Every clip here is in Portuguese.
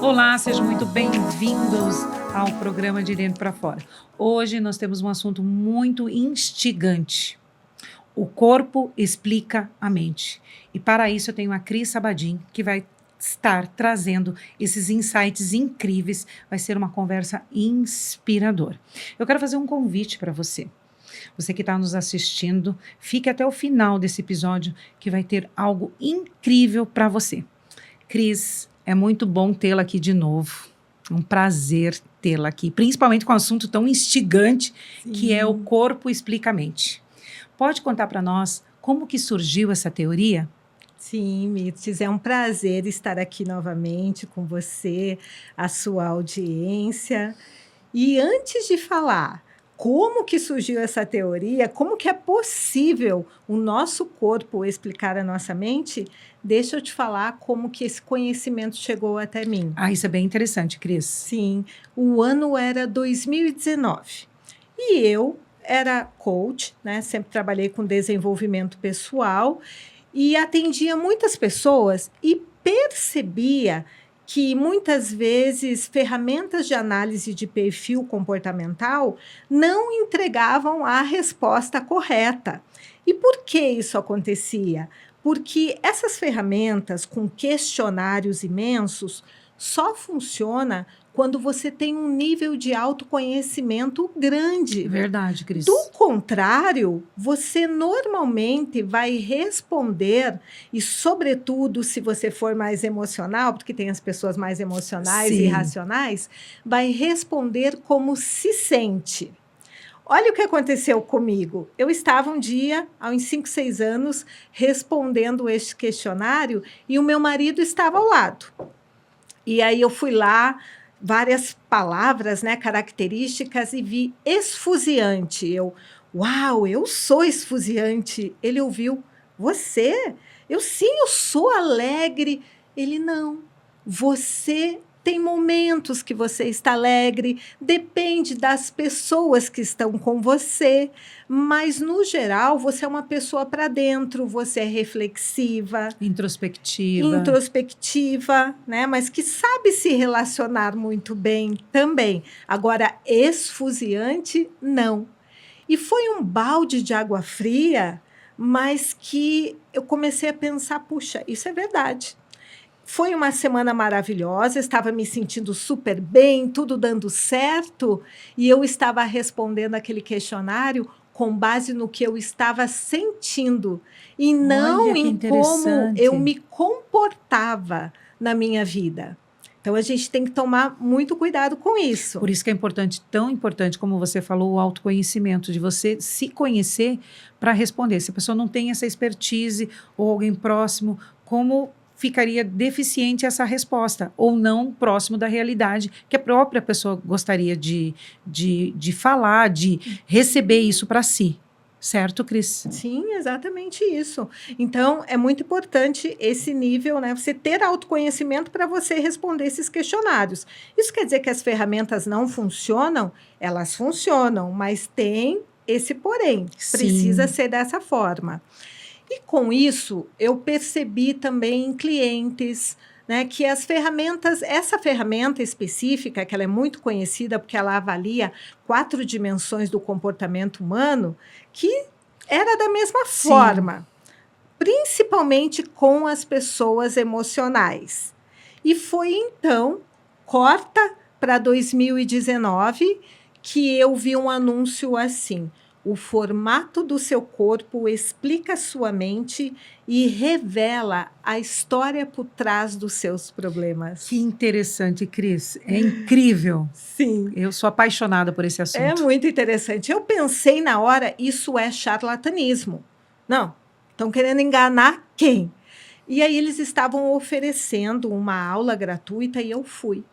Olá, sejam muito bem-vindos ao programa De Dentro para Fora. Hoje nós temos um assunto muito instigante. O corpo explica a mente. E para isso eu tenho a Cris Sabadim, que vai estar trazendo esses insights incríveis. Vai ser uma conversa inspiradora. Eu quero fazer um convite para você. Você que está nos assistindo, fique até o final desse episódio que vai ter algo incrível para você. Cris, é muito bom tê-la aqui de novo. Um prazer tê-la aqui, principalmente com um assunto tão instigante, que é o corpo explica a mente. Pode contar para nós como que surgiu essa teoria? Sim, Mirtes, é um prazer estar aqui novamente com você, a sua audiência. E antes de falar como que surgiu essa teoria, como que é possível o nosso corpo explicar a nossa mente, deixa eu te falar como que esse conhecimento chegou até mim. Isso é bem interessante, Cris. Sim, o ano era 2019 e eu era coach, né? Sempre trabalhei com desenvolvimento pessoal e atendia muitas pessoas e percebia que muitas vezes ferramentas de análise de perfil comportamental não entregavam a resposta correta. E por que isso acontecia? Porque essas ferramentas com questionários imensos só funciona quando você tem um nível de autoconhecimento grande. Verdade, Cris. Do contrário, você normalmente vai responder, e sobretudo se você for mais emocional, porque tem as pessoas mais emocionais e racionais, vai responder como se sente. Olha o que aconteceu comigo. Eu estava um dia, há uns 5, 6 anos, respondendo este questionário e o meu marido estava ao lado. E aí eu fui lá, várias palavras, né, características, e vi esfuziante. Uau, eu sou esfuziante. Ele ouviu, você? Sim, eu sou alegre. Ele, não, você tem momentos que você está alegre, depende das pessoas que estão com você, mas, no geral, você é uma pessoa para dentro, você é reflexiva. Introspectiva, né? Mas que sabe se relacionar muito bem também. Agora, esfuziante, não. E foi um balde de água fria, mas que eu comecei a pensar, puxa, isso é verdade. Foi uma semana maravilhosa, estava me sentindo super bem, tudo dando certo, e eu estava respondendo aquele questionário com base no que eu estava sentindo, e não em como eu me comportava na minha vida. Então, a gente tem que tomar muito cuidado com isso. Por isso que é importante, tão importante, como você falou, o autoconhecimento, de você se conhecer para responder. Se a pessoa não tem essa expertise, ou alguém próximo, como ficaria deficiente essa resposta, ou não próximo da realidade que a própria pessoa gostaria de falar, de receber isso para si. Certo, Cris? Sim, exatamente isso. Então, é muito importante esse nível, né? Você ter autoconhecimento para você responder esses questionários. Isso quer dizer que as ferramentas não funcionam? Elas funcionam, mas tem esse porém. Precisa ser dessa forma. E com isso, eu percebi também em clientes, né, que as ferramentas, essa ferramenta específica, que ela é muito conhecida porque ela avalia 4 dimensões do comportamento humano, que era da mesma forma, principalmente com as pessoas emocionais. E foi então, corta para 2019, que eu vi um anúncio assim: o formato do seu corpo explica sua mente e revela a história por trás dos seus problemas. Que interessante, Cris. É incrível. Sim. Eu sou apaixonada por esse assunto. É muito interessante. Eu pensei na hora, isso é charlatanismo. Não, estão querendo enganar quem? E aí eles estavam oferecendo uma aula gratuita e eu fui.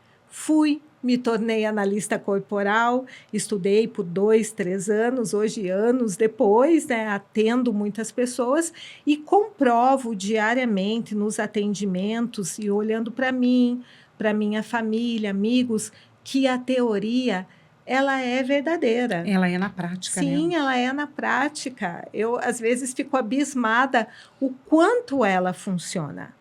Me tornei analista corporal, estudei por 2, 3 anos, hoje anos depois, né, atendo muitas pessoas e comprovo diariamente nos atendimentos e olhando para mim, para minha família, amigos, que a teoria ela é verdadeira. Ela é na prática, né? Sim, ela é na prática. Eu, às vezes, fico abismada o quanto ela funciona.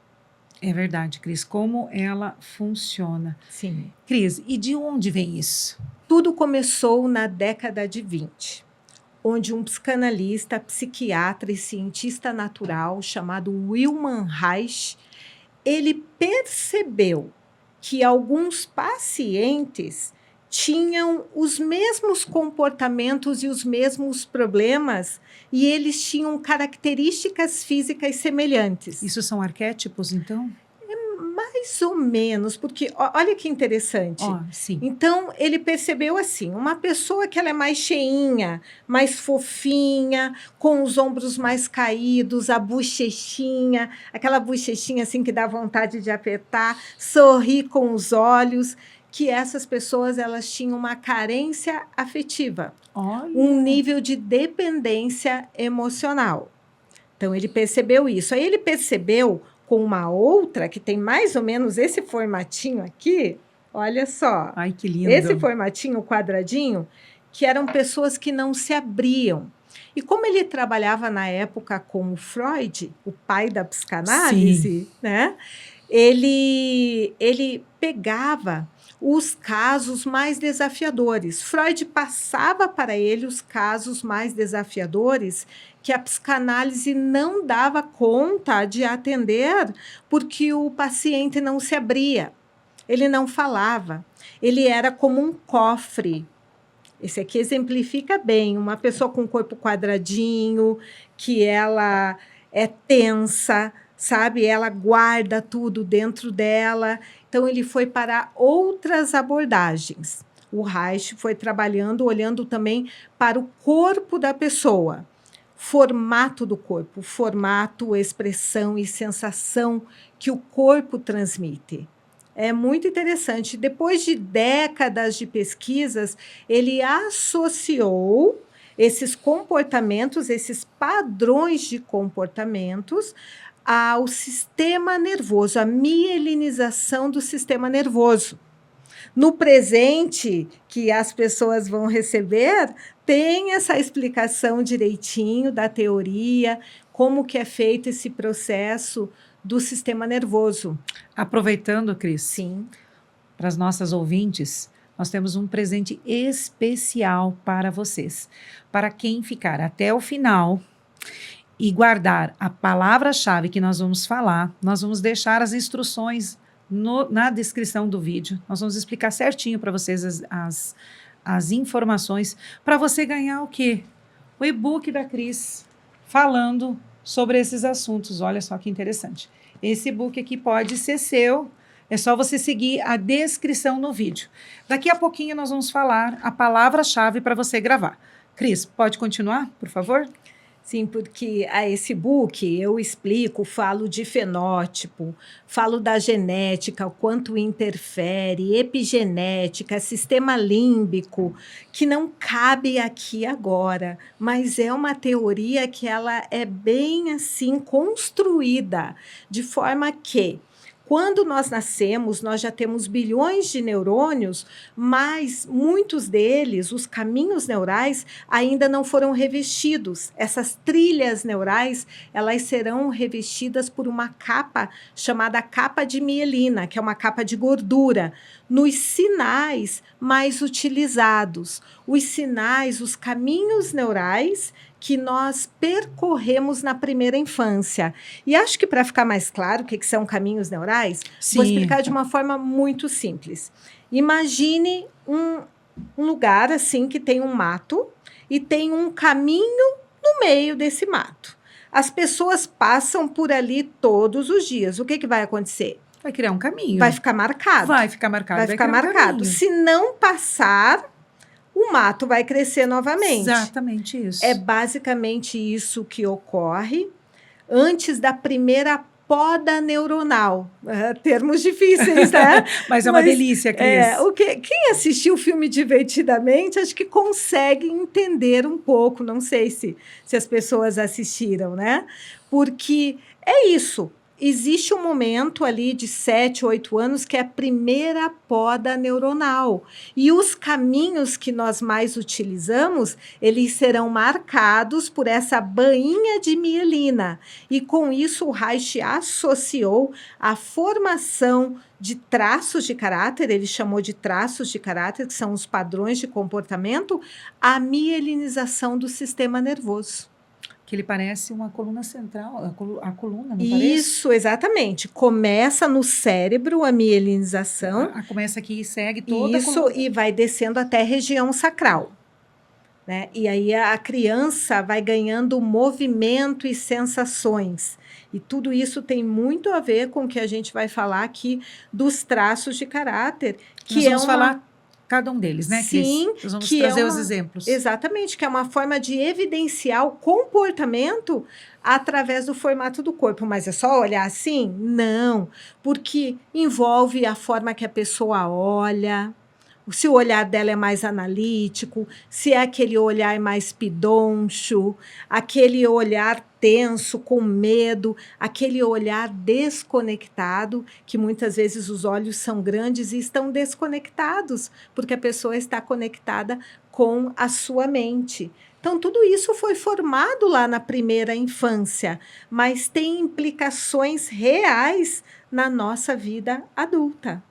É verdade, Cris. Como ela funciona. Sim. Cris, e de onde vem isso? Tudo começou na década de 20, onde um psicanalista, psiquiatra e cientista natural chamado Wilhelm Reich, ele percebeu que alguns pacientes tinham os mesmos comportamentos e os mesmos problemas, e eles tinham características físicas semelhantes. Isso são arquétipos, então? Mais ou menos, porque olha que interessante. Sim. Então, ele percebeu assim, uma pessoa que ela é mais cheinha, mais fofinha, com os ombros mais caídos, a bochechinha, aquela bochechinha assim que dá vontade de apertar, sorrir com os olhos, que essas pessoas elas tinham uma carência afetiva, um nível de dependência emocional. Então, ele percebeu isso. Aí ele percebeu com uma outra que tem mais ou menos esse formatinho aqui, olha só. Ai, que lindo. Esse formatinho quadradinho, que eram pessoas que não se abriam. E como ele trabalhava na época com o Freud, o pai da psicanálise, né? Ele pegava os casos mais desafiadores. Freud passava para ele os casos mais desafiadores que a psicanálise não dava conta de atender porque o paciente não se abria, ele não falava, ele era como um cofre. Esse aqui exemplifica bem uma pessoa com o corpo quadradinho, que ela é tensa, sabe? Ela guarda tudo dentro dela. Então, ele foi para outras abordagens. O Reich foi trabalhando, olhando também para o corpo da pessoa. Formato do corpo, formato, expressão e sensação que o corpo transmite. É muito interessante. Depois de décadas de pesquisas, ele associou esses comportamentos, esses padrões de comportamentos, ao sistema nervoso, a mielinização do sistema nervoso. No presente que as pessoas vão receber, tem essa explicação direitinho da teoria, como que é feito esse processo do sistema nervoso. Aproveitando, Cris, sim, para as nossas ouvintes, nós temos um presente especial para vocês. Para quem ficar até o final e guardar a palavra-chave que nós vamos falar, nós vamos deixar as instruções na descrição do vídeo. Nós vamos explicar certinho para vocês as informações para você ganhar o quê? O e-book da Cris falando sobre esses assuntos. Olha só que interessante. Esse e-book aqui pode ser seu. É só você seguir a descrição no vídeo. Daqui a pouquinho nós vamos falar a palavra-chave para você gravar. Cris, pode continuar, por favor? Sim, porque esse book eu explico, falo de fenótipo, falo da genética, o quanto interfere, epigenética, sistema límbico, que não cabe aqui agora, mas é uma teoria que ela é bem assim construída, de forma que quando nós nascemos, nós já temos bilhões de neurônios, mas muitos deles, os caminhos neurais, ainda não foram revestidos. Essas trilhas neurais, elas serão revestidas por uma capa chamada capa de mielina, que é uma capa de gordura, nos sinais mais utilizados. Os sinais, os caminhos neurais que nós percorremos na primeira infância. E acho que para ficar mais claro o que são caminhos neurais, Sim. Vou explicar de uma forma muito simples. Imagine um lugar assim que tem um mato e tem um caminho no meio desse mato. As pessoas passam por ali todos os dias. O que vai acontecer? Vai criar um caminho. Vai ficar marcado. Vai ficar marcado. Vai ficar marcado. Se não passar, o mato vai crescer novamente. Exatamente isso. É basicamente isso que ocorre antes da primeira poda neuronal. Termos difíceis, né? Mas é uma delícia, Cris. Quem assistiu o filme Divertidamente, acho que consegue entender um pouco. Não sei se as pessoas assistiram, né? Porque é isso. existe um momento ali de 7, 8 anos que é a primeira poda neuronal. E os caminhos que nós mais utilizamos, eles serão marcados por essa bainha de mielina. E com isso o Reich associou a formação de traços de caráter, ele chamou de traços de caráter, que são os padrões de comportamento, à mielinização do sistema nervoso. Que ele parece uma coluna central, a coluna, não parece? Isso, exatamente. Começa no cérebro a mielinização. Começa aqui e segue toda a Isso, coluna. e vai descendo até a região sacral. Né? E aí a criança vai ganhando movimento e sensações. E tudo isso tem muito a ver com o que a gente vai falar aqui dos traços de caráter. Que Nós vamos é falar cada um deles, né, Cris? Sim, Nós vamos que trazer é os exemplos. Exatamente, que é uma forma de evidenciar o comportamento através do formato do corpo. Mas é só olhar assim? Não, porque envolve a forma que a pessoa olha, se o olhar dela é mais analítico, se é aquele olhar mais pidoncho, aquele olhar tenso, com medo, aquele olhar desconectado, que muitas vezes os olhos são grandes e estão desconectados, porque a pessoa está conectada com a sua mente. Então, tudo isso foi formado lá na primeira infância, mas tem implicações reais na nossa vida adulta.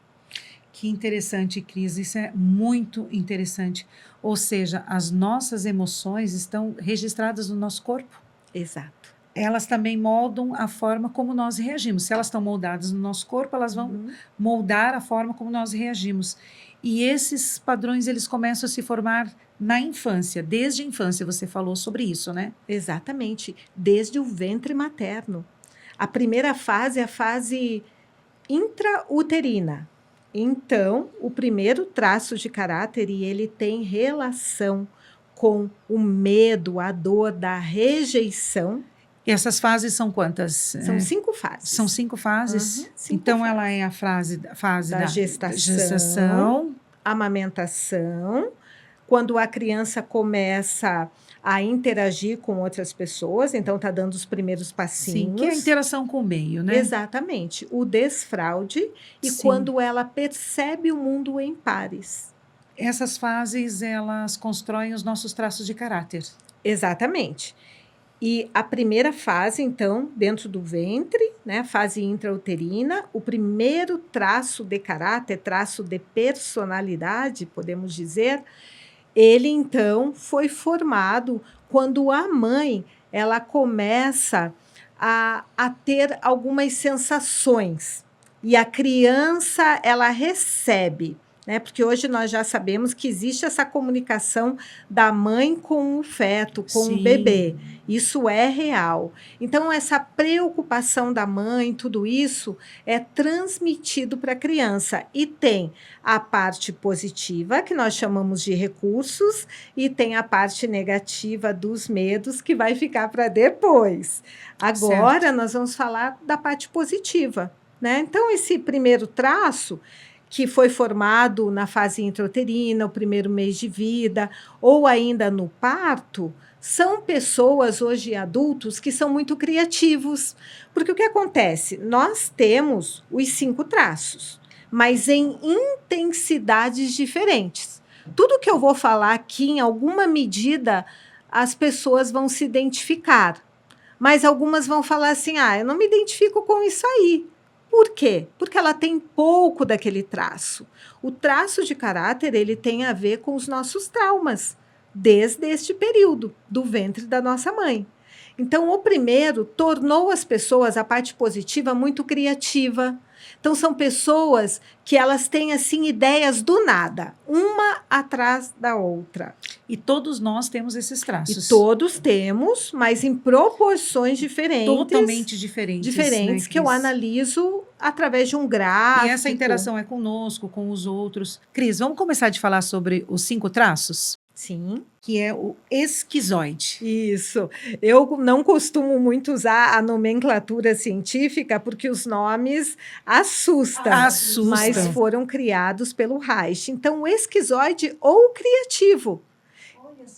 Que interessante, Cris, isso é muito interessante. Ou seja, as nossas emoções estão registradas no nosso corpo. Exato. Elas também moldam a forma como nós reagimos. Se elas estão moldadas no nosso corpo, elas vão moldar a forma como nós reagimos. E esses padrões, eles começam a se formar na infância, desde a infância. Você falou sobre isso, né? Exatamente, desde o ventre materno. A primeira fase é a fase intrauterina. Então, o primeiro traço de caráter, e ele tem relação com o medo, a dor da rejeição. E essas fases são quantas? São 5 fases. São 5 fases? 5 então, fases. ela é a fase da gestação, amamentação, quando a criança começa a interagir com outras pessoas, então está dando os primeiros passinhos. Sim, que é a interação com o meio, né? Exatamente. O desfraude e Sim. quando ela percebe o mundo em pares. Essas fases, elas constroem os nossos traços de caráter. Exatamente. E a primeira fase, então, dentro do ventre, né, fase intrauterina, o primeiro traço de caráter, traço de personalidade, podemos dizer, ele, então, foi formado quando a mãe ela começa a ter algumas sensações. E a criança, ela recebe, né? Porque hoje nós já sabemos que existe essa comunicação da mãe com o feto, com Sim. o bebê. Isso é real. Então, essa preocupação da mãe, tudo isso é transmitido para a criança. E tem a parte positiva, que nós chamamos de recursos, e tem a parte negativa dos medos, que vai ficar para depois. Agora, nós vamos falar da parte positiva, né? Então, esse primeiro traço, que foi formado na fase intrauterina, o primeiro mês de vida, ou ainda no parto, são pessoas hoje adultos que são muito criativos. Porque o que acontece? Nós temos os 5 traços, mas em intensidades diferentes. Tudo que eu vou falar aqui, em alguma medida, as pessoas vão se identificar. Mas algumas vão falar assim, eu não me identifico com isso aí. Por quê? Porque ela tem pouco daquele traço. O traço de caráter, ele tem a ver com os nossos traumas, desde este período, do ventre da nossa mãe. Então, o primeiro tornou as pessoas, a parte positiva, muito criativa. Então, são pessoas que elas têm, assim, ideias do nada, uma atrás da outra. E todos nós temos esses traços. E todos temos, mas em proporções diferentes. Totalmente diferentes. Diferentes, né, que eu Cris? analiso através de um gráfico. E essa interação é conosco, com os outros. Cris, vamos começar de falar sobre os 5 traços? Sim. Que é o esquizoide. Isso. Eu não costumo muito usar a nomenclatura científica porque os nomes assustam. Assustam. Mas foram criados pelo Reich. Então, o esquizoide ou criativo.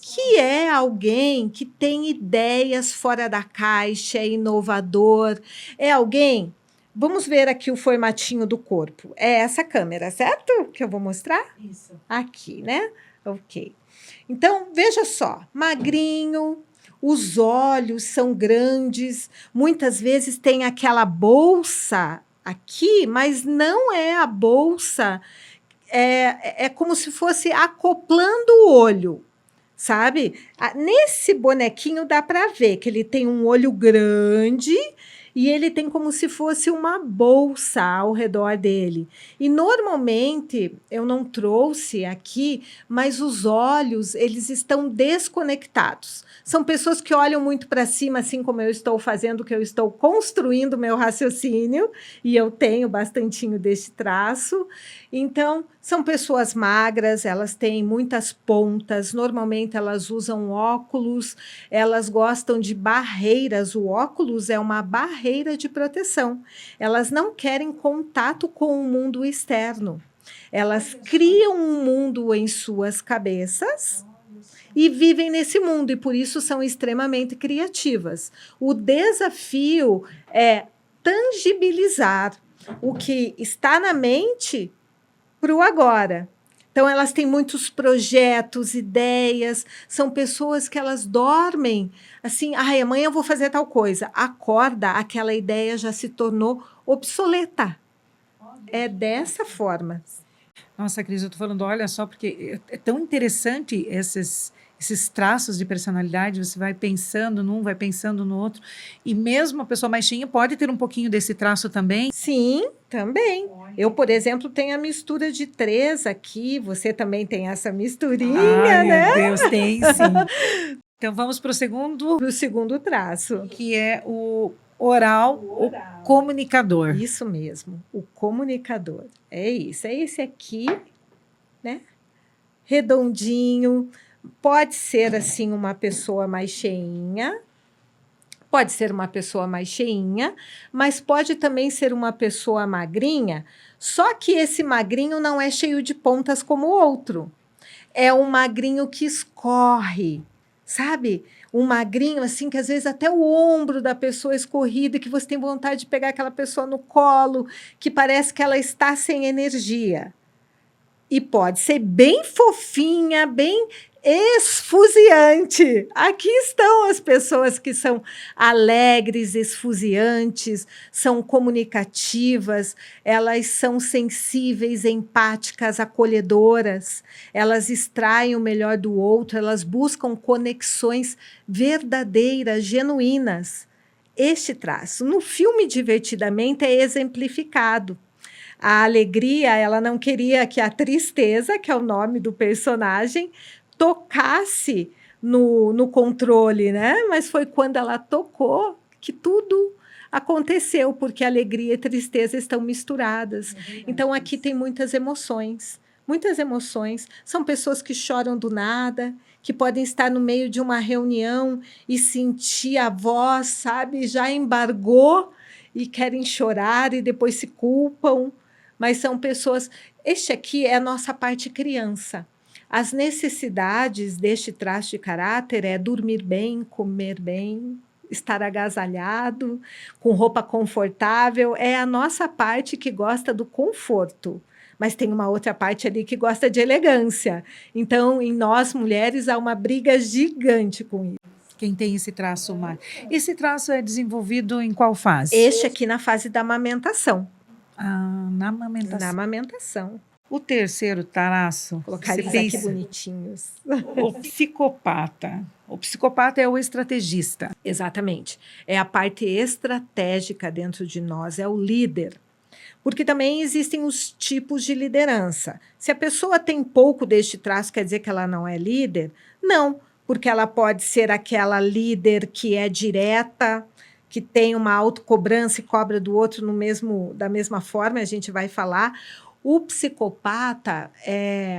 que é alguém que tem ideias fora da caixa, é inovador, é alguém. Vamos ver aqui o formatinho do corpo. É essa câmera, certo? Que eu vou mostrar? Isso. Aqui, né? Ok. Então, veja só, magrinho, os olhos são grandes, muitas vezes tem aquela bolsa aqui, mas não é a bolsa, é como se fosse acoplando o olho, sabe? Nesse bonequinho dá para ver que ele tem um olho grande e ele tem como se fosse uma bolsa ao redor dele. E normalmente eu não trouxe aqui, mas os olhos, eles estão desconectados. São pessoas que olham muito para cima, assim como eu estou fazendo, que eu estou construindo meu raciocínio, e eu tenho bastantinho desse traço. Então, são pessoas magras, elas têm muitas pontas, normalmente elas usam óculos, elas gostam de barreiras. O óculos é uma barreira de proteção. Elas não querem contato com o mundo externo. Elas criam um mundo em suas cabeças e vivem nesse mundo, e por isso são extremamente criativas. O desafio é tangibilizar o que está na mente para o agora. Então, elas têm muitos projetos, ideias, são pessoas que elas dormem assim, ai, amanhã eu vou fazer tal coisa. Acorda, aquela ideia já se tornou obsoleta. É dessa forma. Nossa, Cris, eu tô falando, olha só, porque é tão interessante esses traços de personalidade, você vai pensando num, vai pensando no outro, e mesmo a pessoa mais cheinha pode ter um pouquinho desse traço também. Sim, também. Eu, por exemplo, tenho a mistura de 3 aqui, você também tem essa misturinha, Ai, né? meu Deus, tem sim. Então vamos para o segundo, Para o segundo traço. que é o oral, o comunicador. Isso mesmo, o comunicador. É isso, é esse aqui, né? Redondinho, pode ser assim uma pessoa mais cheinha, pode ser uma pessoa mais cheinha, mas pode também ser uma pessoa magrinha, só que esse magrinho não é cheio de pontas como o outro. É um magrinho que escorre, sabe? Um magrinho assim que às vezes até o ombro da pessoa é escorrido e que você tem vontade de pegar aquela pessoa no colo, que parece que ela está sem energia. E pode ser bem fofinha, bem esfuziante. Aqui estão as pessoas que são alegres, esfuziantes, são comunicativas, elas são sensíveis, empáticas, acolhedoras, elas extraem o melhor do outro, elas buscam conexões verdadeiras, genuínas. Este traço, no filme Divertidamente, é exemplificado. A alegria, ela não queria que a tristeza, que é o nome do personagem, tocasse no controle, né? Mas foi quando ela tocou que tudo aconteceu, porque alegria e tristeza estão misturadas. Então, aqui tem muitas emoções. Muitas emoções. São pessoas que choram do nada, que podem estar no meio de uma reunião e sentir a voz, sabe? Já embargou e querem chorar e depois se culpam. Mas são pessoas. Este aqui é a nossa parte criança. As necessidades deste traço de caráter é dormir bem, comer bem, estar agasalhado, com roupa confortável. É a nossa parte que gosta do conforto. Mas tem uma outra parte ali que gosta de elegância. Então, em nós, mulheres, há uma briga gigante com isso. Quem tem esse traço mais. Esse traço é desenvolvido em qual fase? Este aqui na fase da amamentação. Na amamentação. Na amamentação. O terceiro traço. Colocar eles aqui bonitinhos. O psicopata. O psicopata é o estrategista. Exatamente. É a parte estratégica dentro de nós, é o líder. Porque também existem os tipos de liderança. Se a pessoa tem pouco deste traço, quer dizer que ela não é líder? Não, porque ela pode ser aquela líder que é direta, que tem uma autocobrança e cobra do outro da mesma forma, a gente vai falar. O psicopata,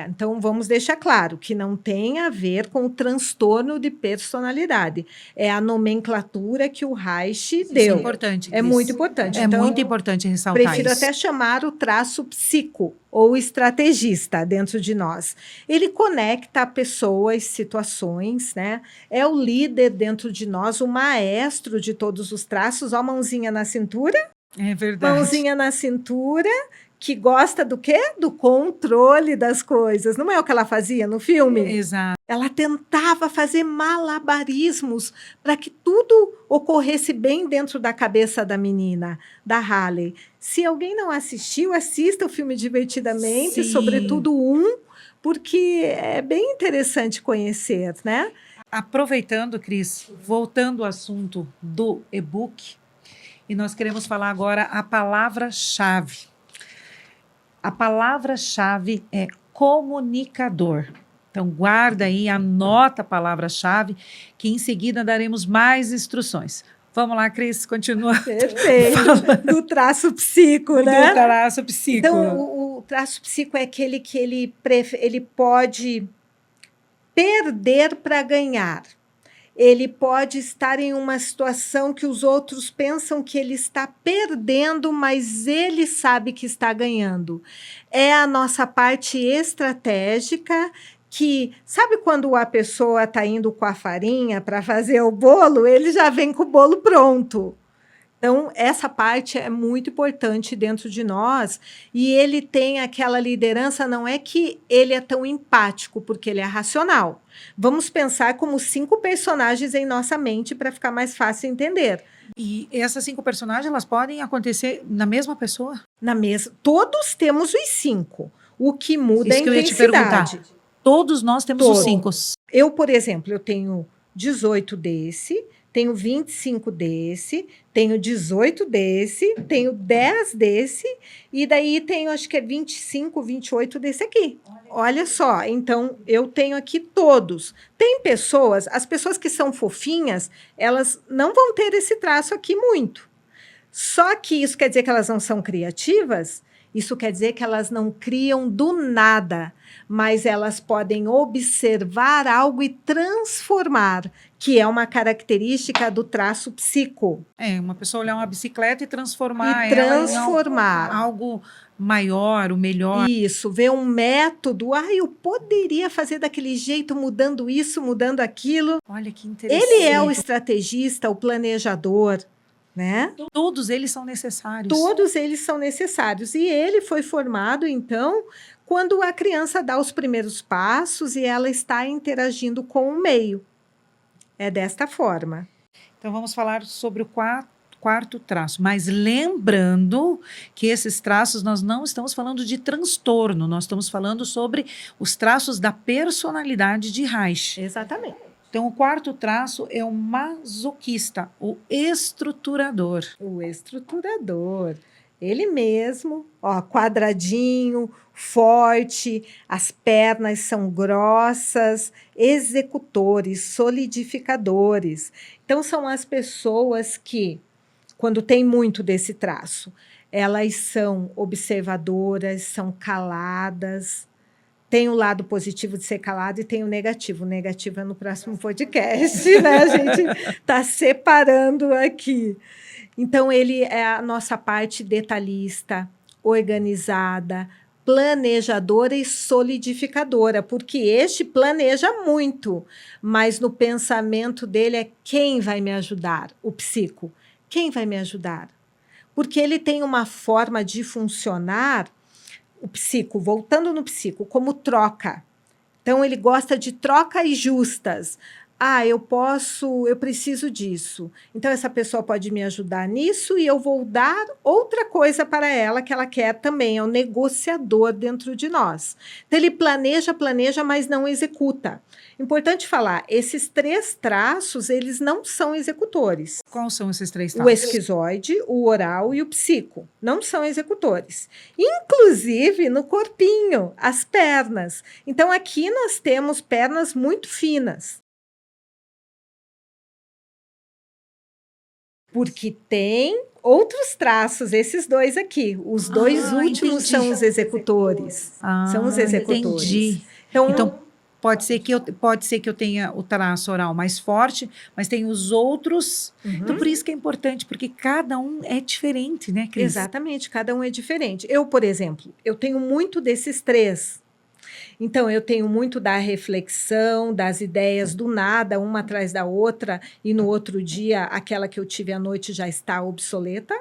então vamos deixar claro que não tem a ver com o transtorno de personalidade. É a nomenclatura que o Reich Isso é deu. importante, É Cris. muito importante. É Então, muito importante ressaltar prefiro isso. até chamar o traço psico ou estrategista dentro de nós. Ele conecta pessoas, situações, né? É o líder dentro de nós, o maestro de todos os traços. Ó, mãozinha na cintura. É verdade. Mãozinha na cintura, que gosta do quê? Do controle das coisas. Não é o que ela fazia no filme? Exato. Ela tentava fazer malabarismos para que tudo ocorresse bem dentro da cabeça da menina, da Haley. Se alguém não assistiu, assista o filme divertidamente, Sim. sobretudo porque é bem interessante conhecer, né? Aproveitando, Cris, voltando ao assunto do e-book, e nós queremos falar agora a palavra-chave. A palavra-chave é comunicador. Então, guarda aí, anota a palavra-chave, que em seguida daremos mais instruções. Vamos lá, Cris, continua. Perfeito. Do traço psico, né? Do traço psico. Então, o traço psico é aquele que ele pode perder para ganhar. Ele pode estar em uma situação que os outros pensam que ele está perdendo, mas ele sabe que está ganhando. É a nossa parte estratégica que, sabe quando a pessoa está indo com a farinha para fazer o bolo, ele já vem com o bolo pronto. Então, essa parte é muito importante dentro de nós e ele tem aquela liderança, não é que ele é tão empático, porque ele é racional. Vamos pensar como 5 personagens em nossa mente para ficar mais fácil entender. E essas 5 personagens, elas podem acontecer na mesma pessoa? Todos temos os 5. O que muda é a Isso que eu ia te intensidade. perguntar. Todos nós temos os 5. Eu, por exemplo, eu tenho 18 desse, tenho 25 desse, tenho 18 desse, tenho 10 desse, e daí tenho, acho que é 25, 28 desse aqui. Olha só, então eu tenho aqui todos. Tem pessoas, as pessoas que são fofinhas, elas não vão ter esse traço aqui muito. Só que isso quer dizer que elas não são criativas? Isso quer dizer que elas não criam do nada, mas elas podem observar algo e transformar, que é uma característica do traço psico. É, uma pessoa olhar uma bicicleta e transformar ela em algo maior, o melhor. Isso, ver um método. Eu poderia fazer daquele jeito, mudando isso, mudando aquilo. Olha que interessante. Ele é o estrategista, o planejador. Né? Todos eles são necessários. Todos eles são necessários. E ele foi formado, então, quando a criança dá os primeiros passos e ela está interagindo com o meio. É desta forma. Então, vamos falar sobre o quarto traço. Mas lembrando que esses traços, nós não estamos falando de transtorno, nós estamos falando sobre os traços da personalidade de Reich. Exatamente. Então, o quarto traço é o masoquista, o estruturador. O estruturador. Ele mesmo, ó, quadradinho, forte, as pernas são grossas, executores, solidificadores. Então, são as pessoas que, quando tem muito desse traço, elas são observadoras, são caladas. Tem o lado positivo de ser calado e tem o negativo. O negativo é no próximo podcast, né? A gente está separando aqui. Então, ele é a nossa parte detalhista, organizada, planejadora e solidificadora, porque este planeja muito, mas no pensamento dele é quem vai me ajudar? O psico. Quem vai me ajudar? Porque ele tem uma forma de funcionar, o psico, voltando no psico, como troca. Então, ele gosta de trocas justas. Eu preciso disso. Então, essa pessoa pode me ajudar nisso e eu vou dar outra coisa para ela que ela quer também. É o negociador dentro de nós. Então, ele planeja, mas não executa. Importante falar, esses 3 traços, eles não são executores. Quais são esses 3 traços? O esquizoide, o oral e o psico. Não são executores. Inclusive no corpinho, as pernas. Então, aqui nós temos pernas muito finas. Porque tem outros traços, esses dois aqui. Os dois últimos entendi. são os executores. São os executores. Entendi. Então, pode ser que eu tenha o traço oral mais forte, mas tem os outros. Então, por isso que é importante, porque cada um é diferente, né, Cris? Exatamente, cada um é diferente. Eu, por exemplo, eu tenho muito desses três. Então, eu tenho muito da reflexão, das ideias do nada, uma atrás da outra, e no outro dia, aquela que eu tive à noite já está obsoleta.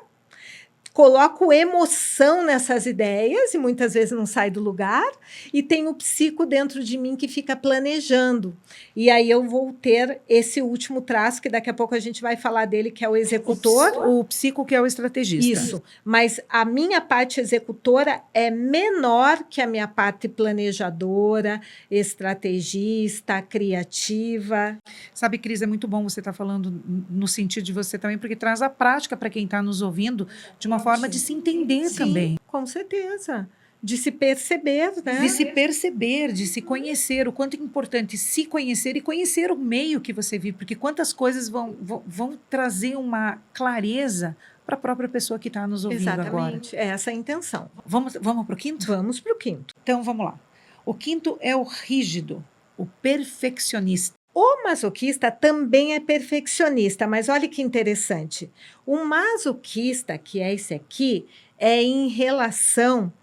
Coloco emoção nessas ideias e muitas vezes não sai do lugar, e tem o psico dentro de mim que fica planejando. E aí eu vou ter esse último traço, que daqui a pouco a gente vai falar dele, que é o executor. O psico que é o estrategista. Isso, mas a minha parte executora é menor que a minha parte planejadora, estrategista, criativa. Sabe, Cris, é muito bom você estar falando no sentido de você também, porque traz a prática para quem está nos ouvindo, de uma forma de se entender também. Com certeza. De se perceber, né? De se perceber, de se conhecer, o quanto é importante se conhecer e conhecer o meio que você vive, porque quantas coisas vão trazer uma clareza para a própria pessoa que está nos ouvindo agora. Exatamente, é essa a intenção. Vamos para o quinto? Vamos para o quinto. Então, vamos lá. O quinto é o rígido, o perfeccionista. O masoquista também é perfeccionista, mas olha que interessante. O masoquista, que é esse aqui, é em relação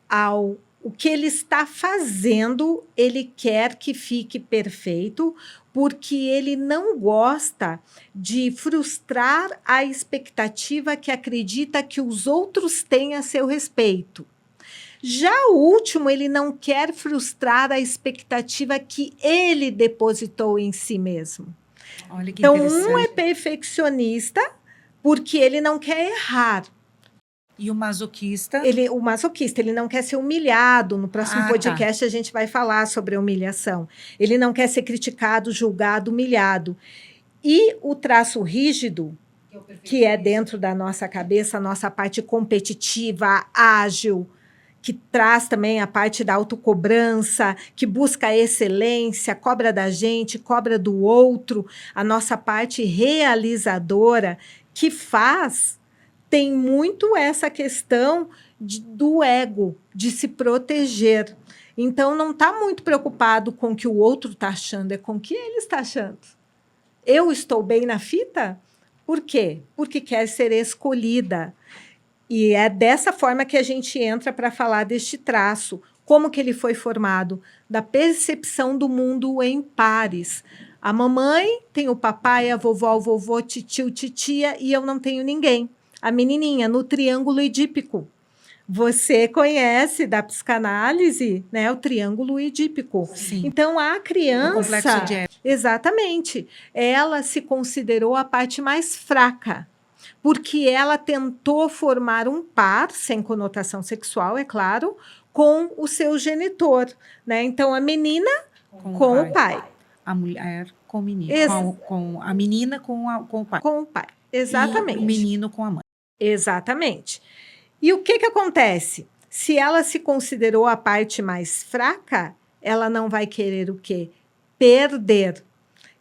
ao o que ele está fazendo, ele quer que fique perfeito, porque ele não gosta de frustrar a expectativa que acredita que os outros têm a seu respeito. Já o último, ele não quer frustrar a expectativa que ele depositou em si mesmo. Olha que Então, interessante. um é perfeccionista porque ele não quer errar. E o masoquista? O masoquista, ele não quer ser humilhado. No próximo podcast, a gente vai falar sobre a humilhação. Ele não quer ser criticado, julgado, humilhado. E o traço rígido, que é dentro da nossa cabeça, a nossa parte competitiva, ágil, que traz também a parte da autocobrança, que busca a excelência, cobra da gente, cobra do outro, a nossa parte realizadora, que tem muito essa questão do ego, de se proteger. Então, não está muito preocupado com o que o outro está achando, é com o que ele está achando. Eu estou bem na fita? Por quê? Porque quer ser escolhida. E é dessa forma que a gente entra para falar deste traço. Como que ele foi formado? Da percepção do mundo em pares. A mamãe tem o papai, a vovó, o vovô, titio, titia, e eu não tenho ninguém. A menininha no triângulo edípico. Você conhece da psicanálise, né, o triângulo edípico. Sim. Então, a criança... O complexo de Édipo. Exatamente. Ela se considerou a parte mais fraca, porque ela tentou formar um par, sem conotação sexual, é claro, com o seu genitor, né? Então, a menina com o pai. A mulher com o menino. A menina com o pai. Com o pai, exatamente. E o menino com a mãe. Exatamente. E o que acontece? Se ela se considerou a parte mais fraca, ela não vai querer o quê? Perder.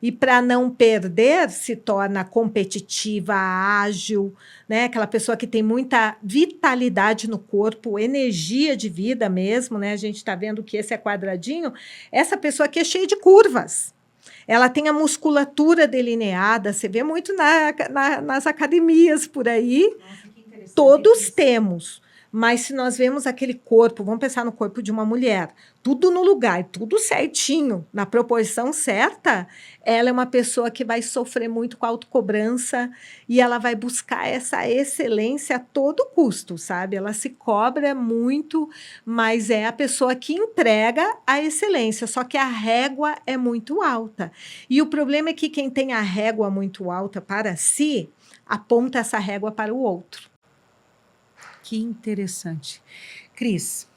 E para não perder, se torna competitiva, ágil, né? Aquela pessoa que tem muita vitalidade no corpo, energia de vida mesmo, né? A gente está vendo que esse é quadradinho. Essa pessoa aqui é cheia de curvas. Ela tem a musculatura delineada, você vê muito nas academias por aí. Nossa, que interessante. Todos temos. Mas se nós vemos aquele corpo, vamos pensar no corpo de uma mulher, tudo no lugar, tudo certinho, na proporção certa, ela é uma pessoa que vai sofrer muito com a autocobrança e ela vai buscar essa excelência a todo custo, sabe? Ela se cobra muito, mas é a pessoa que entrega a excelência, só que a régua é muito alta. E o problema é que quem tem a régua muito alta para si, aponta essa régua para o outro. Que interessante. Cris,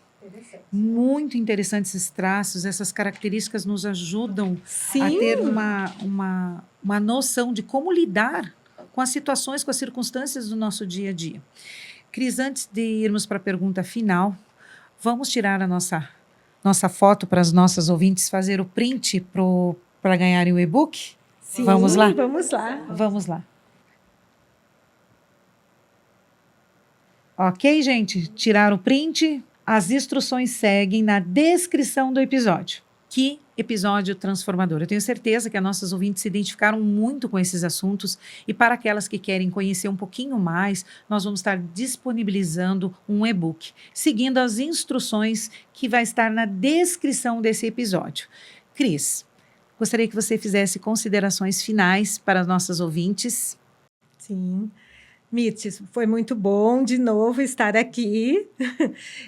muito interessantes esses traços, essas características nos ajudam a ter uma noção de como lidar com as situações, com as circunstâncias do nosso dia a dia. Cris, antes de irmos para a pergunta final, vamos tirar a nossa foto para as nossas ouvintes, fazer o print para, para ganharem o e-book? Sim, vamos lá? Vamos lá. Vamos lá. Ok, gente? Tiraram o print? As instruções seguem na descrição do episódio. Que episódio transformador. Eu tenho certeza que as nossas ouvintes se identificaram muito com esses assuntos e para aquelas que querem conhecer um pouquinho mais, nós vamos estar disponibilizando um e-book, seguindo as instruções que vai estar na descrição desse episódio. Cris, gostaria que você fizesse considerações finais para as nossas ouvintes. Sim. Mirtes, foi muito bom de novo estar aqui.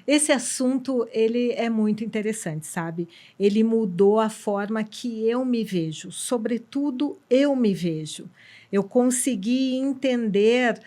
Esse assunto, ele é muito interessante, sabe? Ele mudou a forma que eu me vejo, sobretudo eu me vejo. Eu consegui entender,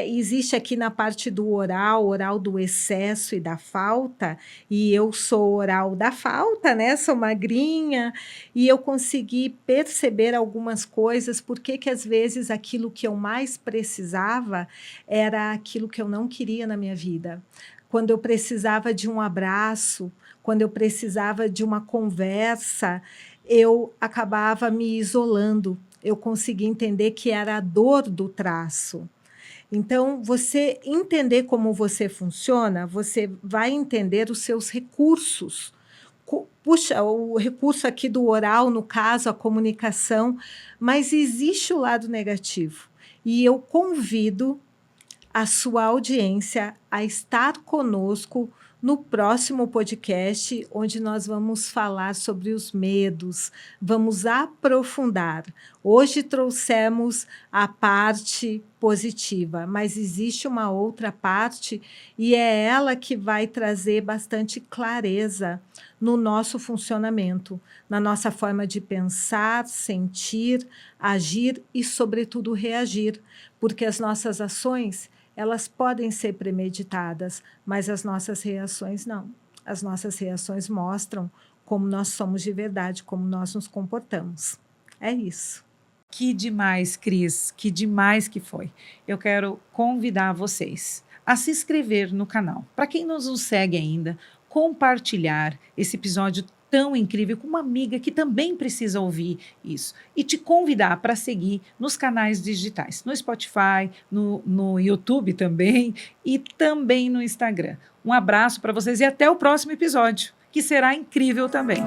existe aqui na parte do oral do excesso e da falta, e eu sou oral da falta, né? Sou magrinha, e eu consegui perceber algumas coisas, porque que às vezes aquilo que eu mais precisava era aquilo que eu não queria na minha vida. Quando eu precisava de um abraço, quando eu precisava de uma conversa, eu acabava me isolando. Eu consegui entender que era a dor do traço. Então, você entender como você funciona, você vai entender os seus recursos. Puxa, o recurso aqui do oral, no caso, a comunicação, mas existe o lado negativo. E eu convido a sua audiência a estar conosco no próximo podcast, onde nós vamos falar sobre os medos, vamos aprofundar. Hoje trouxemos a parte positiva, mas existe uma outra parte e é ela que vai trazer bastante clareza no nosso funcionamento, na nossa forma de pensar, sentir, agir e, sobretudo, reagir, porque as nossas ações elas podem ser premeditadas, mas as nossas reações não. As nossas reações mostram como nós somos de verdade, como nós nos comportamos. É isso. Que demais, Cris, que demais que foi. Eu quero convidar vocês a se inscrever no canal. Para quem não nos segue ainda, compartilhar esse episódio tão incrível com uma amiga que também precisa ouvir isso. E te convidar para seguir nos canais digitais, no Spotify, no YouTube também e também no Instagram. Um abraço para vocês e até o próximo episódio, que será incrível também.